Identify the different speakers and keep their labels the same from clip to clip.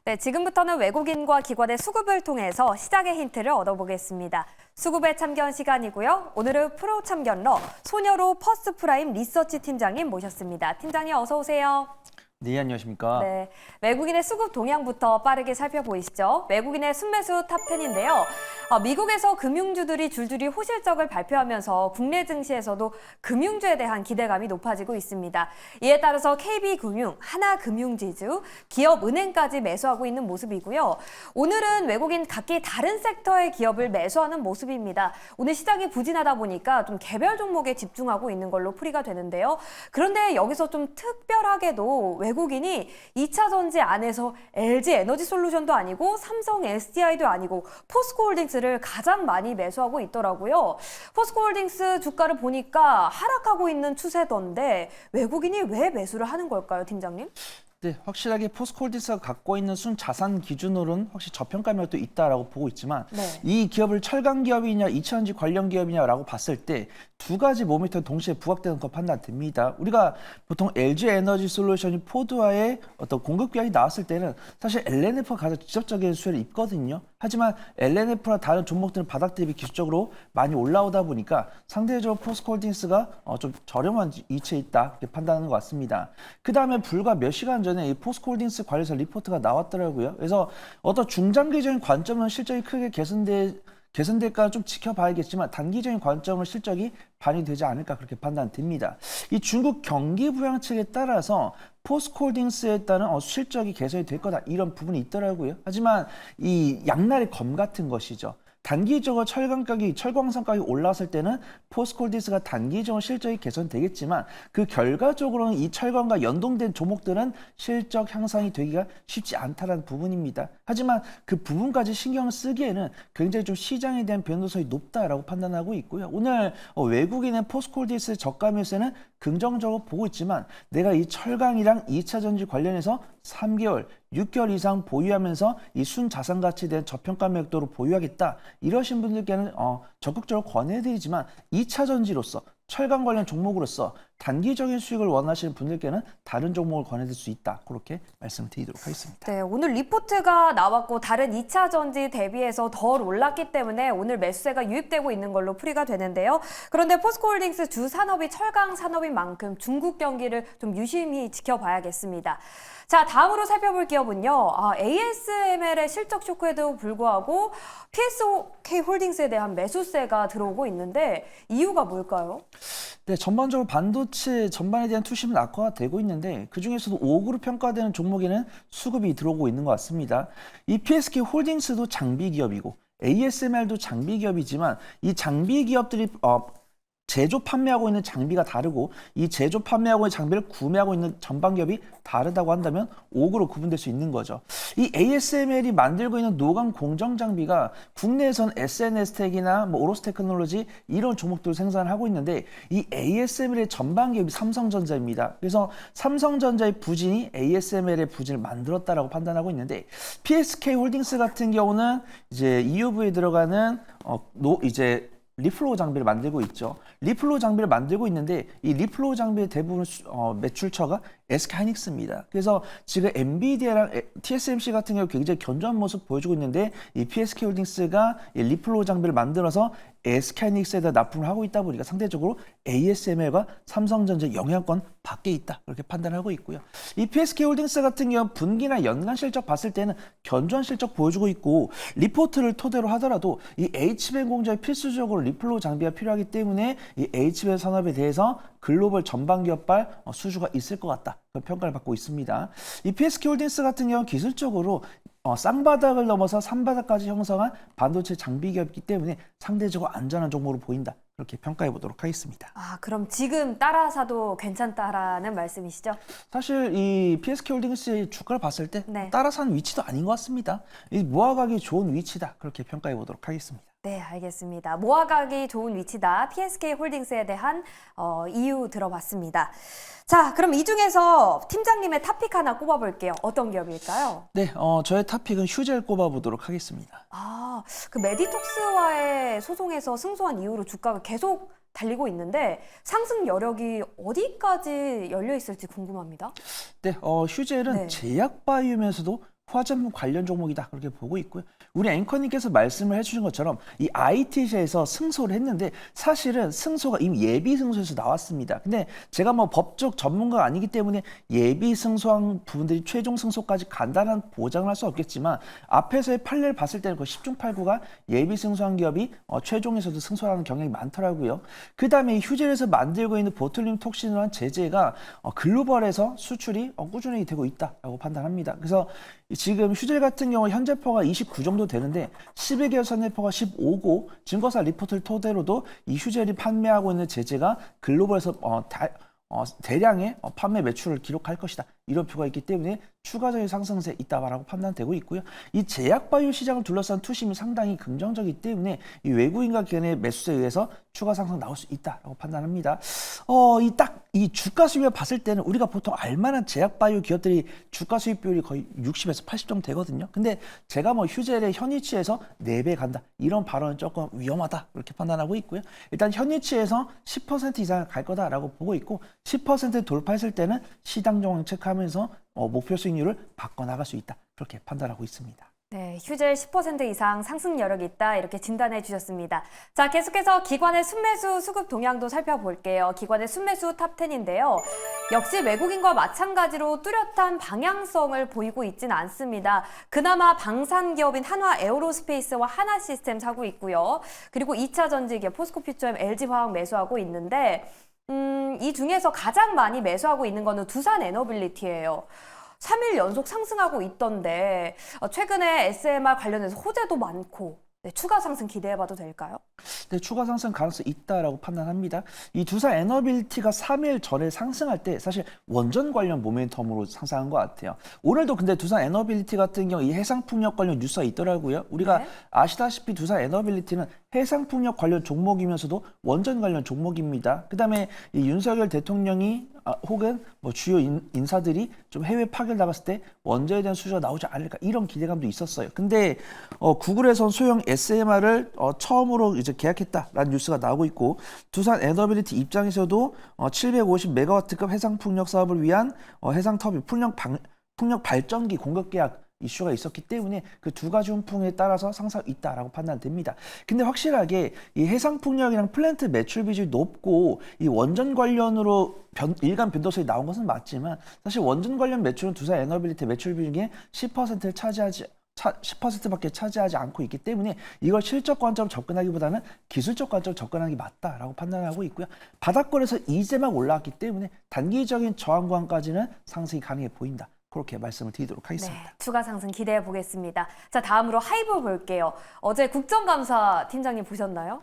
Speaker 1: 네, 지금부터는 외국인과 기관의 수급을 통해서 시장의 힌트를 얻어보겠습니다. 수급에 참견 시간이고요. 오늘은 프로 참견러 소녀로 퍼스트프라임 리서치 팀장님 모셨습니다. 팀장님 어서 오세요.
Speaker 2: 네, 안녕하십니까.
Speaker 1: 네, 외국인의 수급 동향부터 빠르게 살펴보시죠. 외국인의 순매수 탑10인데요. 미국에서 금융주들이 줄줄이 호실적을 발표하면서 국내 증시에서도 금융주에 대한 기대감이 높아지고 있습니다. 이에 따라서 KB금융, 하나금융지주, 기업은행까지 매수하고 있는 모습이고요. 오늘은 외국인 각기 다른 섹터의 기업을 매수하는 모습입니다. 오늘 시장이 부진하다 보니까 좀 개별 종목에 집중하고 있는 걸로 풀이가 되는데요. 그런데 여기서 좀 특별하게도 외국인이 2차 전지 안에서 LG 에너지솔루션도 아니고 삼성 SDI도 아니고 포스코홀딩스를 가장 많이 매수하고 있더라고요. 포스코홀딩스 주가를 보니까 하락하고 있는 추세던데 외국인이 왜 매수를 하는 걸까요, 팀장님?
Speaker 2: 네, 확실하게 포스코홀딩스가 갖고 있는 순자산 기준으로는 확실히 저평가 매력도 있다라고 보고 있지만
Speaker 1: 네.
Speaker 2: 이 기업을 철강 기업이냐, 2차전지 관련 기업이냐라고 봤을 때 두 가지 모멘텀 동시에 부각되는 거 판단됩니다. 우리가 보통 LG 에너지 솔루션이 포드와의 어떤 공급 계약이 나왔을 때는 사실 LNF가 가장 직접적인 수혜를 입거든요. 하지만 LNF나 다른 종목들은 바닥 대비 기술적으로 많이 올라오다 보니까 상대적으로 포스코홀딩스가 좀 저렴한 위치에 있다 이렇게 판단하는 것 같습니다. 그 다음에 불과 몇 시간 전에 이 포스코홀딩스 관련해서 리포트가 나왔더라고요. 그래서 어떤 중장기적인 관점은 실적이 크게 개선될까 좀 지켜봐야겠지만 단기적인 관점으로 실적이 반영되지 않을까 그렇게 판단됩니다. 이 중국 경기 부양책에 따라서 포스코홀딩스에 따른 실적이 개선이 될 거다 이런 부분이 있더라고요. 하지만 이 양날의 검 같은 것이죠. 단기적으로 철광산 가격이 올랐을 때는 포스코홀딩스가 단기적으로 실적이 개선되겠지만 그 결과적으로는 이 철강과 연동된 종목들은 실적 향상이 되기가 쉽지 않다는 부분입니다. 하지만 그 부분까지 신경을 쓰기에는 굉장히 좀 시장에 대한 변동성이 높다라고 판단하고 있고요. 오늘 외국인의 포스코홀딩스의 저가 매수는 긍정적으로 보고 있지만 내가 이 철강이랑 2차 전지 관련해서 3개월, 6개월 이상 보유하면서 이 순자산 가치에 대한 저평가 매력도로 보유하겠다. 이러신 분들께는 적극적으로 권해드리지만 2차 전지로서 철강 관련 종목으로서 단기적인 수익을 원하시는 분들께는 다른 종목을 권해드릴 수 있다. 그렇게 말씀드리도록 하겠습니다.
Speaker 1: 네, 오늘 리포트가 나왔고 다른 2차 전지 대비해서 덜 올랐기 때문에 오늘 매수세가 유입되고 있는 걸로 풀이가 되는데요. 그런데 포스코홀딩스 주 산업이 철강 산업인 만큼 중국 경기를 좀 유심히 지켜봐야겠습니다. 자, 다음으로 살펴볼 기업은요. ASML의 실적 쇼크에도 불구하고 PSK 홀딩스에 대한 매수세가 들어오고 있는데 이유가 뭘까요?
Speaker 2: 네, 전반적으로 반도체 전반에 대한 투심은 악화가 되고 있는데 그중에서도 5그룹 평가되는 종목에는 수급이 들어오고 있는 것 같습니다. 이 PSK 홀딩스도 장비 기업이고 ASML도 장비 기업이지만 이 장비 기업들이 제조 판매하고 있는 장비가 다르고 이 제조 판매하고 있는 장비를 구매하고 있는 전반 기업이 다르다고 한다면 5그룹 구분될 수 있는 거죠. 이 ASML이 만들고 있는 노광 공정 장비가 국내에선 SNS텍이나 오로스테크놀로지 이런 종목들을 생산을 하고 있는데 이 ASML의 전반 기업이 삼성전자입니다. 그래서 삼성전자의 부진이 ASML의 부진을 만들었다라고 판단하고 있는데 PSK 홀딩스 같은 경우는 이제 EUV에 들어가는 리플로우 장비를 만들고 있죠. 리플로우 장비를 만들고 있는데 이 리플로우 장비의 대부분 매출처가 SK하이닉스입니다. 그래서 지금 엔비디아랑 TSMC 같은 경우 굉장히 견조한 모습 보여주고 있는데 이 PSK 홀딩스가 이 리플로우 장비를 만들어서 SK하이닉스에다 납품을 하고 있다 보니까 상대적으로 ASML과 삼성전자 영향권 밖에 있다 그렇게 판단하고 있고요. 이 PSK 홀딩스 같은 경우 분기나 연간 실적 봤을 때는 견조한 실적 보여주고 있고 리포트를 토대로 하더라도 이 HBM 공장에 필수적으로 리플로우 장비가 필요하기 때문에 이 HBM 산업에 대해서 글로벌 전반 기업발 수주가 있을 것 같다. 그런 평가를 받고 있습니다. 이 PSK 홀딩스 같은 경우는 기술적으로 쌍바닥을 넘어서 산바닥까지 형성한 반도체 장비 기업이기 때문에 상대적으로 안전한 종목으로 보인다. 그렇게 평가해 보도록 하겠습니다.
Speaker 1: 그럼 지금 따라 사도 괜찮다라는 말씀이시죠? 사실
Speaker 2: 이 PSK 홀딩스의 주가를 봤을 때 따라 사는 위치도 아닌 것 같습니다. 이 모아가기 좋은 위치다. 그렇게 평가해 보도록 하겠습니다.
Speaker 1: 네, 알겠습니다. 모아가기 좋은 위치다. PSK 홀딩스에 대한 이유 들어봤습니다. 자, 그럼 이 중에서 팀장님의 탑픽 하나 꼽아볼게요. 어떤 기업일까요?
Speaker 2: 네, 저의 탑픽은 휴젤 꼽아보도록 하겠습니다.
Speaker 1: 그 메디톡스와의 소송에서 승소한 이후로 주가가 계속 달리고 있는데 상승 여력이 어디까지 열려 있을지 궁금합니다.
Speaker 2: 네, 휴젤은 제약 바이오면서도 화전문 관련 종목이다 그렇게 보고 있고요. 우리 앵커님께서 말씀을 해주신 것처럼 이 IT시에서 승소를 했는데 사실은 승소가 이미 예비 승소에서 나왔습니다. 근데 제가 뭐 법적 전문가가 아니기 때문에 예비 승소한 부분들이 최종 승소까지 간단한 보장을 할 수 없겠지만 앞에서의 판례를 봤을 때는 그 10중 8구가 예비 승소한 기업이 최종에서도 승소하는 경향이 많더라고요. 그 다음에 휴젤에서 만들고 있는 보툴륨 톡신이라는 제재가 글로벌에서 수출이 꾸준히 되고 있다라고 판단합니다. 그래서 지금 휴젤 같은 경우 현재퍼가 29 정도 되는데 11개월 선내퍼가 15고 증거사 리포트를 토대로도 이 휴젤이 판매하고 있는 제재가 글로벌에서 대량의 판매 매출을 기록할 것이다. 이런 표가 있기 때문에 추가적인 상승세에 있다라고 판단되고 있고요. 이 제약바이오 시장을 둘러싼 투심이 상당히 긍정적이기 때문에 이 외국인과 기관의 매수세에 의해서 추가 상승 나올 수 있다라고 판단합니다. 이 주가 수익을 봤을 때는 우리가 보통 알만한 제약바이오 기업들이 주가 수익 비율이 거의 60에서 80 정도 되거든요. 근데 제가 뭐 휴젤의 현위치에서 4배 간다 이런 발언은 조금 위험하다 이렇게 판단하고 있고요. 일단 현위치에서 10% 이상 갈 거다라고 보고 있고 10% 돌파했을 때는 시장 정황 체크하면서 목표 수익률을 바꿔나갈 수 있다 그렇게 판단하고 있습니다.
Speaker 1: 네, 휴젤 10% 이상 상승 여력이 있다 이렇게 진단해 주셨습니다. 자, 계속해서 기관의 순매수 수급 동향도 살펴볼게요. 기관의 순매수 탑10인데요. 역시 외국인과 마찬가지로 뚜렷한 방향성을 보이고 있지는 않습니다. 그나마 방산 기업인 한화 에어로스페이스와 하나시스템 사고 있고요. 그리고 2차 전지기업 포스코퓨처엠, LG화학 매수하고 있는데 이 중에서 가장 많이 매수하고 있는 거는 두산 에너빌리티예요. 3일 연속 상승하고 있던데 최근에 SMR 관련해서 호재도 많고 추가 상승 기대해봐도 될까요?
Speaker 2: 네, 추가 상승 가능성이 있다라고 판단합니다. 이 두산 에너빌리티가 3일 전에 상승할 때 사실 원전 관련 모멘텀으로 상승한 것 같아요. 오늘도 근데 두산 에너빌리티 같은 경우 이 해상풍력 관련 뉴스가 있더라고요. 우리가 아시다시피 두산 에너빌리티는 해상풍력 관련 종목이면서도 원전 관련 종목입니다. 그다음에 이 윤석열 대통령이 혹은 뭐 주요 인사들이 좀 해외 파견 나갔을 때 원전에 대한 수주가 나오지 않을까 이런 기대감도 있었어요. 근데 구글에선 소형 SMR을 처음으로 이제 계약했다라는 뉴스가 나오고 있고 두산 에너빌리티 입장에서도 750메가와트급 해상 풍력 사업을 위한 해상 터빈 풍력 발전기 공급 계약 이슈가 있었기 때문에 그 두 가지 훈풍에 따라서 상승이 있다라고 판단됩니다. 근데 확실하게 이 해상풍력이랑 플랜트 매출 비중이 높고 이 원전 관련으로 일간 변동성이 나온 것은 맞지만 사실 원전 관련 매출은 두산 에너빌리티 매출 비중의 10%를 10%밖에 차지하지 않고 있기 때문에 이걸 실적 관점 접근하기보다는 기술적 관점 접근하는 게 맞다라고 판단하고 있고요. 바닥권에서 이제 막 올라왔기 때문에 단기적인 저항 구간까지는 상승이 가능해 보인다. 그렇게 말씀을 드리도록 하겠습니다.
Speaker 1: 네, 추가 상승 기대해 보겠습니다. 자, 다음으로 하이브 볼게요. 어제 국정감사 팀장님 보셨나요?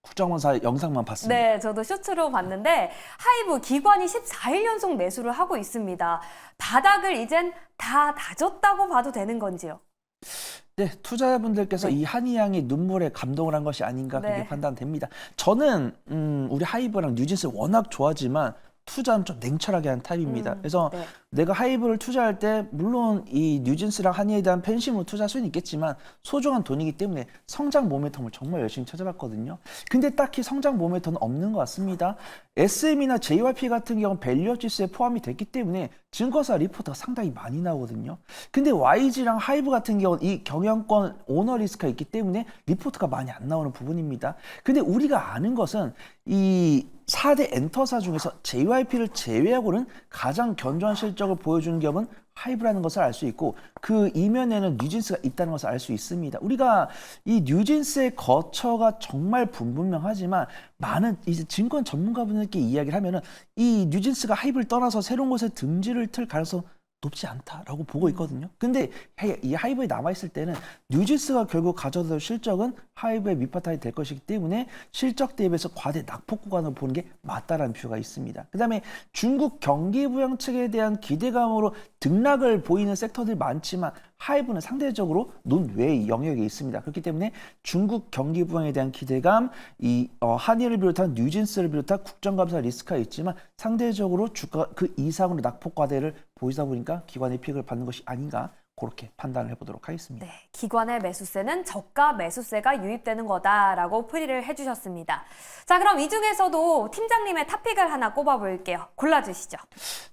Speaker 2: 국정원사 영상만 봤습니다.
Speaker 1: 네, 저도 쇼츠로 봤는데 하이브 기관이 14일 연속 매수를 하고 있습니다. 바닥을 이젠 다 다졌다고 봐도 되는 건지요?
Speaker 2: 네, 투자자분들께서 이 한의양의 눈물에 감동을 한 것이 아닌가 그렇게 판단됩니다. 저는 우리 하이브랑 뉴진스 워낙 좋아하지만 투자는 좀 냉철하게 한 타입입니다. 그래서 내가 하이브를 투자할 때 물론 이 뉴진스랑 한의에 대한 팬심으로 투자할 수는 있겠지만 소중한 돈이기 때문에 성장 모멘텀을 정말 열심히 찾아봤거든요. 근데 딱히 성장 모멘텀은 없는 것 같습니다. SM이나 JYP 같은 경우는 밸류업 지수에 포함이 됐기 때문에 증거사 리포트가 상당히 많이 나오거든요. 근데 YG랑 하이브 같은 경우는 이 경영권 오너 리스크가 있기 때문에 리포트가 많이 안 나오는 부분입니다. 근데 우리가 아는 것은 이 4대 엔터사 중에서 JYP를 제외하고는 가장 견조한 실적을 보여주는 기업은 하이브라는 것을 알 수 있고 그 이면에는 뉴진스가 있다는 것을 알 수 있습니다. 우리가 이 뉴진스의 거처가 정말 분분명하지만 많은 이제 증권 전문가분들께 이야기를 하면은 이 뉴진스가 하이브를 떠나서 새로운 곳에 등지를 틀 가능성 높지 않다라고 보고 있거든요. 근데 이 하이브에 남아있을 때는 뉴진스가 결국 가져다 실적은 하이브의 밑바탕이 될 것이기 때문에 실적 대비해서 과대 낙폭 구간을 보는 게 맞다라는 뷰가 있습니다. 그 다음에 중국 경기 부양 측에 대한 기대감으로 등락을 보이는 섹터들이 많지만 하이브는 상대적으로 논외의 영역에 있습니다. 그렇기 때문에 중국 경기 부양에 대한 기대감, 이 한일을 비롯한 뉴진스를 비롯한 국정감사 리스크가 있지만 상대적으로 주가 그 이상으로 낙폭 과대를 보이다 보니까 기관의 픽을 받는 것이 아닌가 그렇게 판단을 해보도록 하겠습니다.
Speaker 1: 네, 기관의 매수세는 저가 매수세가 유입되는 거다라고 풀이를 해주셨습니다. 자, 그럼 이 중에서도 팀장님의 탑픽을 하나 꼽아볼게요. 골라주시죠.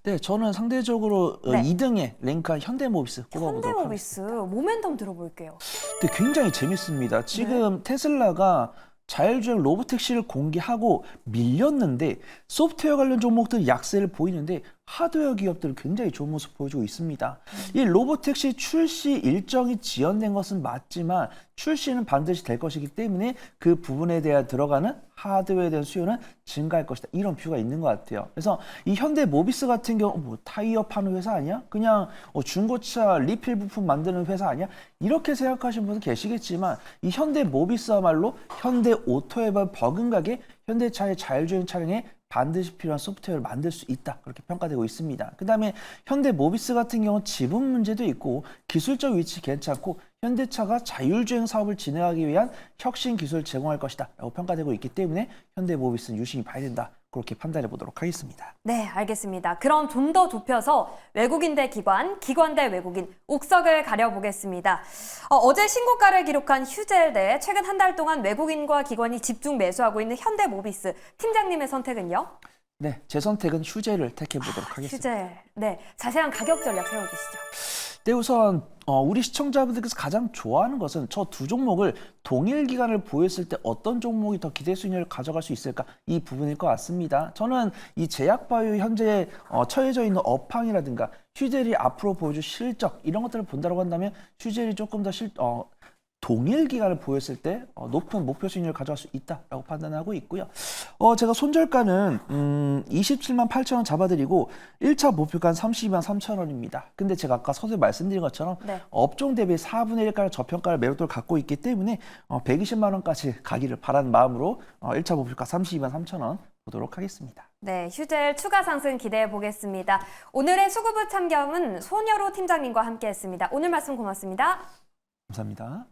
Speaker 2: 네, 저는 상대적으로
Speaker 1: 네.
Speaker 2: 2등에 랭크한 현대모비스 꼽아보도록 하겠습니다.
Speaker 1: 현대모비스 모멘텀 들어볼게요.
Speaker 2: 근데 굉장히 재밌습니다. 지금 테슬라가 자율주행 로보택시를 공개하고 밀렸는데 소프트웨어 관련 종목들 약세를 보이는데 하드웨어 기업들은 굉장히 좋은 모습 보여주고 있습니다. 이 로보택시 출시 일정이 지연된 것은 맞지만 출시는 반드시 될 것이기 때문에 그 부분에 대한 들어가는 하드웨어에 대한 수요는 증가할 것이다. 이런 뷰가 있는 것 같아요. 그래서 이 현대모비스 같은 경우 뭐 타이어 파는 회사 아니야? 그냥 중고차 리필 부품 만드는 회사 아니야? 이렇게 생각하시는 분은 계시겠지만 이 현대모비스야말로 현대오토에 버금가게 현대차의 자율주행 차량에 반드시 필요한 소프트웨어를 만들 수 있다. 그렇게 평가되고 있습니다. 그 다음에 현대모비스 같은 경우는 지분 문제도 있고 기술적 위치 괜찮고 현대차가 자율주행 사업을 진행하기 위한 혁신 기술을 제공할 것이다. 라고 평가되고 있기 때문에 현대모비스는 유심히 봐야 된다. 그렇게 판단해 보도록 하겠습니다.
Speaker 1: 네, 알겠습니다. 그럼 좀 더 좁혀서 외국인 대 기관, 기관 대 외국인, 옥석을 가려보겠습니다. 어제 신고가를 기록한 휴젤 대 최근 한 달 동안 외국인과 기관이 집중 매수하고 있는 현대모비스, 팀장님의 선택은요?
Speaker 2: 네, 제 선택은 휴젤을 택해 보도록 하겠습니다.
Speaker 1: 휴젤, 네, 자세한 가격 전략 세워주시죠.
Speaker 2: 네, 우선 우리 시청자분들께서 가장 좋아하는 것은 저 두 종목을 동일 기간을 보였을 때 어떤 종목이 더 기대 수익률을 가져갈 수 있을까 이 부분일 것 같습니다. 저는 이 제약바이오 현재 처해져 있는 업황이라든가 휴젤이 앞으로 보여줄 실적 이런 것들을 본다고 한다면 휴젤이 조금 더 동일 기간을 보였을 때 높은 목표 수익률을 가져갈 수 있다라고 판단하고 있고요. 제가 손절가는 27만 8천 원 잡아드리고 1차 목표가는 32만 3천 원입니다. 근데 제가 아까 서두에 말씀드린 것처럼
Speaker 1: 네. 업종
Speaker 2: 대비 4분의 1가의 저평가를 매력도를 갖고 있기 때문에 120만 원까지 가기를 바라는 마음으로 1차 목표가 32만 3천 원 보도록 하겠습니다.
Speaker 1: 네, 휴젤 추가 상승 기대해 보겠습니다. 오늘의 수급부 참견은 손여로 팀장님과 함께했습니다. 오늘 말씀 고맙습니다.
Speaker 2: 감사합니다.